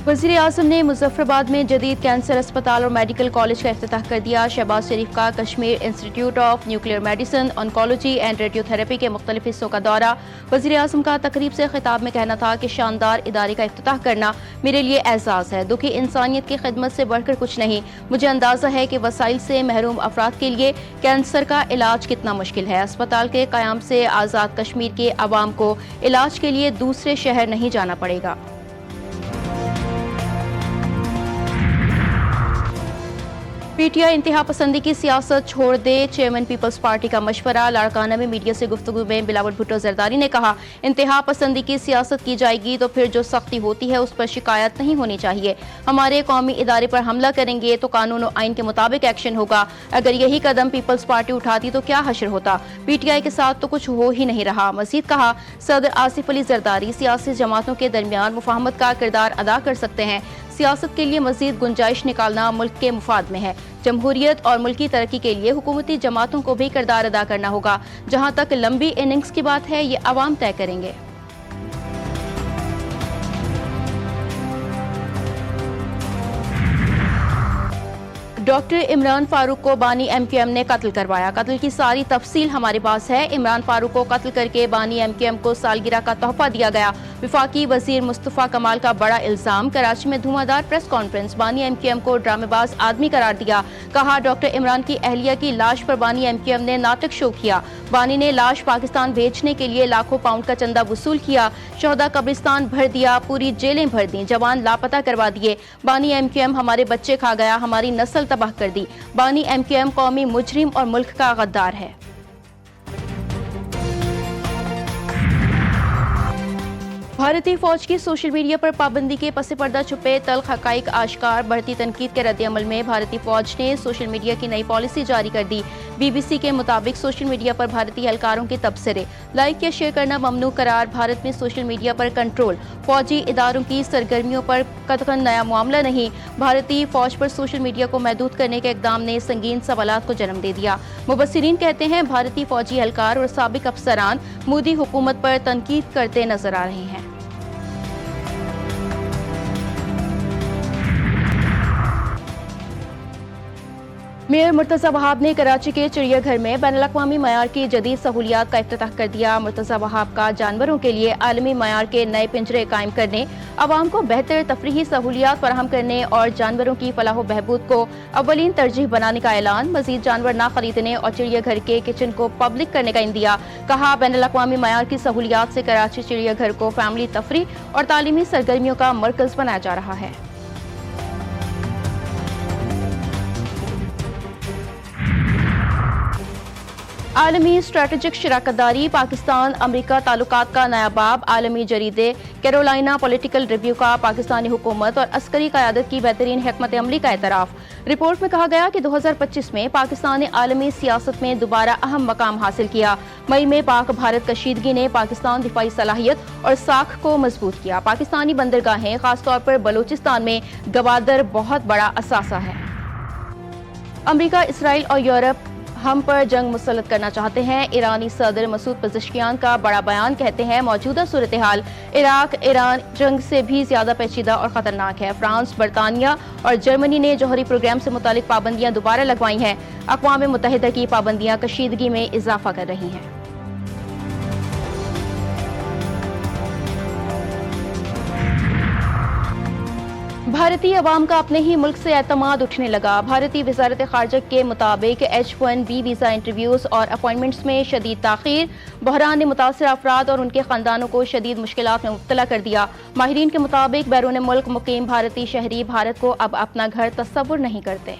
वज़ीर आज़म ने मुजफ्फराबाद में जदीद कैंसर अस्पताल और मेडिकल कॉलेज का इफ्तिताह कर दिया। शहबाज शरीफ का Kashmir institute of nuclear medicine, oncology and radiotherapy के मुख्तलिफ हिस्सों का दौरा। वज़ीर आज़म का तकरीब से खिताब में कहना था कि शानदार इदारे का इफ्तिताह करना मेरे लिए एजाज़ है। दुखी इंसानियत की खिदमत से बढ़कर कुछ नहीं। मुझे अंदाज़ा है कि वसाइल से महरूम अफराद के लिए कैंसर का इलाज कितना मुश्किल है। अस्पताल के क़याम से आज़ाद कश्मीर के अवाम को इलाज के लिए दूसरे शहर नहीं जाना पड़ेगा। पीटीआई इंतहा पसंदी की सियासत छोड़ दे, चेयरमैन पीपल्स पार्टी का मशवरा। लाड़काना में मीडिया से गुफ्तगू में बिलावल भुट्टो जरदारी ने कहा, इंतहा पसंदी की सियासत की जाएगी तो फिर जो सख्ती होती है उस पर शिकायत नहीं होनी चाहिए। हमारे कौमी इदारे पर हमला करेंगे तो कानून और आइन के मुताबिक एक्शन होगा। अगर यही कदम पीपल्स पार्टी उठाती तो क्या हशर होता। पीटीआई के साथ तो कुछ हो ही नहीं रहा। मजीद कहा, सदर आसिफ अली जरदारी सियासी जमातों के दरमियान मुफाहमत का किरदार अदा कर सकते हैं। सियासत के लिए मजीद गुंजाइश निकालना मुल्क के मुफाद में है। जमहूरियत और मुल्की तरक्की के लिए हुकूमती जमातों को भी किरदार अदा करना होगा। जहां तक लंबी इनिंग्स की बात है, ये अवाम तय करेंगे। डॉक्टर इमरान फारूक को बानी एमक्यूएम ने कत्ल करवाया। कत्ल की सारी तफसील हमारे पास है। इमरान फारूक को कत्ल करके बानी एमक्यूएम को सालगिरह का तोहफा दिया गया। विफाकी वजीर मुस्तफा कमाल का बड़ा इल्जाम। कराची में धुआंधार प्रेस कॉन्फ्रेंस। बानी एमक्यूएम को ड्रामेबाज आदमी करार दिया। कहा, डॉक्टर इमरान की अहलिया की लाश पर बानी एमक्यूएम ने नाटक शो किया। बानी ने लाश पाकिस्तान भेजने के लिए लाखों पाउंड का चंदा वसूल किया। शोहदा कब्रिस्तान भर दिया, पूरी जेलें भर दी, जवान लापता करवा दिए। बानी एमक्यूएम हमारे बच्चे खा गया, हमारी नस्ल तबाह कर दी। बानी एमक्यूएम कौमी मुजरिम और मुल्क का गद्दार है। भारतीय फौज की सोशल मीडिया पर पाबंदी के पस पर्दा छुपे तल्ख हकाइक आश्कार। बढ़ती तनकीद के रद्द-ए-अमल में भारतीय फौज ने सोशल मीडिया की नई पॉलिसी जारी कर दी। बीबीसी के मुताबिक सोशल मीडिया पर भारतीय एहलकारों के तबसरे, लाइक या शेयर करना ममनू करार। भारत में सोशल मीडिया पर कंट्रोल। फौजी इदारों की सरगर्मियों पर कतई नया मामला नहीं। भारतीय फौज पर सोशल मीडिया को महदूद करने के इकदाम ने संगीन सवालात को जन्म दे दिया। मुबस्सिरीन कहते हैं, भारतीय फौजी एहलकार और साबिक अफसरान मोदी हुकूमत पर तनकीद करते नजर आ रहे हैं। मेयर मुर्तज़ा वहाब ने कराची के चिड़ियाघर में बैनुल-अक़वामी मयार की जदीद सहूलियात का इफ्तिताह कर दिया। मुर्तज़ा वहाब का जानवरों के लिए आलमी मयार के नए पिंजरे कायम करने, अवाम को बेहतर तफरीही सहूलियात फराहम करने और जानवरों की फलाह व बहबूद को अव्वलीन तरजीह बनाने का ऐलान। मजीद जानवर न खरीदने और चिड़ियाघर के किचन को पब्लिक करने का इंदिया। कहा, बैनुल-अक़वामी मयार की सहूलियात से कराची चिड़ियाघर को फैमिली तफरीह और तालीमी सरगर्मियों का मरकज बनाया जा रहा है। आलमी स्ट्रेटेजिक शराकतदारी, पाकिस्तान अमरीका ताल्लुकात का नया बाब। आलमी जरीदे कैरोलिना पॉलिटिकल रिव्यू का पाकिस्तानी हुकूमत और अस्करी क़यादत की बेहतरीन हिकमत अमली का एतराफ़। रिपोर्ट में कहा गया कि 2025 में पाकिस्तान ने आलमी सियासत में दोबारा अहम मकाम हासिल किया। मई में पाक भारत कशीदगी ने पाकिस्तान दिफाई सलाहियत और साख को मजबूत किया। पाकिस्तानी बंदरगाहें, खासतौर पर बलूचिस्तान में गवादर बहुत बड़ा असासा है। अमरीका, इसराइल और यूरोप हम पर जंग मुसल्लत करना चाहते हैं। ईरानी सदर मसूद पेज़ेश्कियान का बड़ा बयान। कहते हैं, मौजूदा सूरत हाल इराक ईरान जंग से भी ज्यादा पेचीदा और खतरनाक है। फ्रांस, बरतानिया और जर्मनी ने जौहरी प्रोग्राम से मुतालिक पाबंदियां दोबारा लगवाई हैं। अक़वाम मुत्तहिदा की पाबंदियां कशीदगी में इजाफा कर रही हैं। भारतीय अवाम का अपने ही मुल्क से एतमाद उठने लगा। भारतीय वज़ारत ख़ारजा के मुताबिक H1B वीज़ा इंटरव्यूज़ और अपॉइंटमेंट्स में शदीद ताख़ीर। बहरान ने मुतासर अफराद और उनके ख़ानदानों को शदीद मुश्किलात में मुब्तला कर दिया। माहिरीन के मुताबिक बैरून मुल्क मुकीम भारतीय शहरी भारत को अब अपना घर तस्वुर नहीं करते।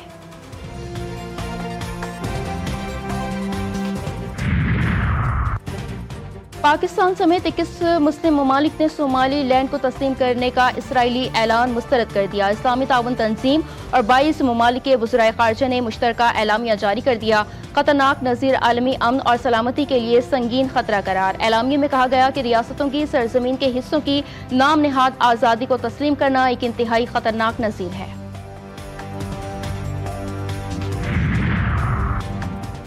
पाकिस्तान समेत 21 मुस्लिम ममालिक ने सोमाली लैंड को तस्लीम करने का इसराइली ऐलान मुस्तरद कर दिया। इस्लामी ताउन तंजीम और 22 ममालिक के वज़राए ख़ारजा ने मुश्तरका एलामिया जारी कर दिया। खतरनाक नज़ीर आलमी अमन और सलामती के लिए संगीन खतरा करार। एलामिया में कहा गया कि रियासतों की सरजमीन के हिस्सों की नाम नहाद आज़ादी को तस्लीम करना एक इंतहाई खतरनाक नज़ीर है।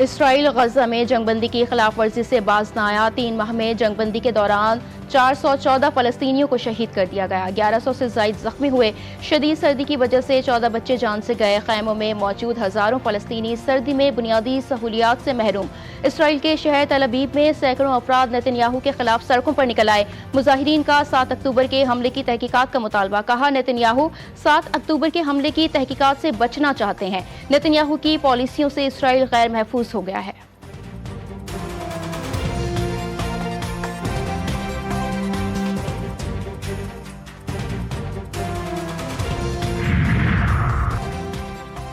اسرائیل غزہ میں جنگ بندی کی خلاف ورزی سے باز نہ آیا۔ 3 ماہ میں جنگ بندی کے دوران 414 فلسطینیوں کو شہید کر دیا گیا، 1100 سے زائد زخمی ہوئے۔ شدید سردی کی وجہ سے 14 بچے جان سے گئے۔ خیموں میں موجود ہزاروں فلسطینی سردی میں بنیادی سہولیات سے محروم۔ اسرائیل کے شہر تل ابیب میں سینکڑوں افراد نیتن یاہو کے خلاف سڑکوں پر نکل آئے۔ مظاہرین کا 7 اکتوبر کے حملے کی تحقیقات کا مطالبہ، کہا نیتن یاہو 7 اکتوبر کے حملے کی تحقیقات سے بچنا چاہتے ہیں۔ نیتن یاہو کی پالیسیوں سے اسرائیل غیر محفوظ ہو گیا ہے۔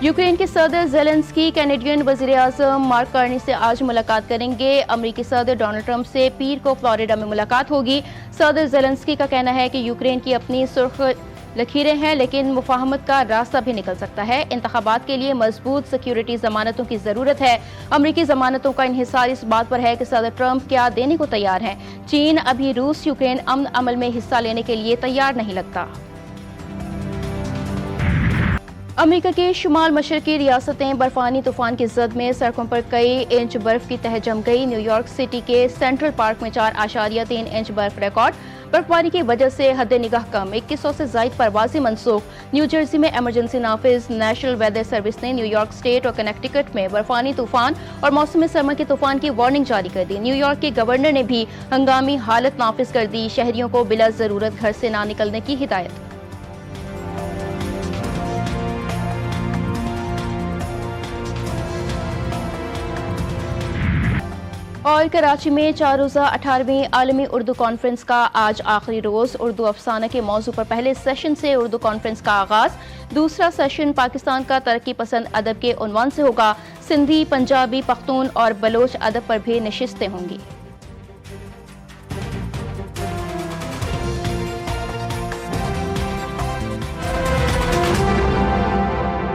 یوکرین کے صدر زیلنسکی کینیڈین وزیر اعظم مارک کارنی سے آج ملاقات کریں گے۔ امریکی صدر ڈونلڈ ٹرمپ سے پیر کو فلوریڈا میں ملاقات ہوگی۔ صدر زیلنسکی کا کہنا ہے کہ یوکرین کی اپنی سرخ لکیریں ہیں، لیکن مفاہمت کا راستہ بھی نکل سکتا ہے۔ انتخابات کے لیے مضبوط سیکیورٹی ضمانتوں کی ضرورت ہے۔ امریکی ضمانتوں کا انحصار اس بات پر ہے کہ صدر ٹرمپ کیا دینے کو تیار ہیں۔ چین ابھی روس یوکرین امن عمل میں حصہ لینے کے لیے تیار نہیں لگتا۔ امریکہ کے شمال مشرقی ریاستیں برفانی طوفان کی زد میں سڑکوں پر کئی انچ برف کی تہہ جم گئی۔ نیو یارک سٹی کے سینٹرل پارک میں 4.3 انچ برف ریکارڈ۔ برفباری کی وجہ سے حد نگاہ کم، 2100 سے زائد پروازیں منسوخ۔ نیو جرسی میں ایمرجنسی نافذ۔ نیشنل ویدر سروس نے نیو یارک اسٹیٹ اور کنیکٹیکٹ میں برفانی طوفان اور موسم سرما کے طوفان کی وارننگ جاری کر دی۔ نیو یارک کے گورنر نے بھی ہنگامی حالت نافذ کر دی، شہریوں کو بلا ضرورت گھر سے نہ نکلنے کی ہدایت۔ اور کراچی میں 4 روزہ 18ویں عالمی اردو کانفرنس کا آج آخری روز۔ اردو افسانہ کے موضوع پر پہلے سیشن سے اردو کانفرنس کا آغاز۔ دوسرا سیشن پاکستان کا ترقی پسند ادب کے عنوان سے ہوگا۔ سندھی، پنجابی، پختون اور بلوچ ادب پر بھی نشستیں ہوں گی۔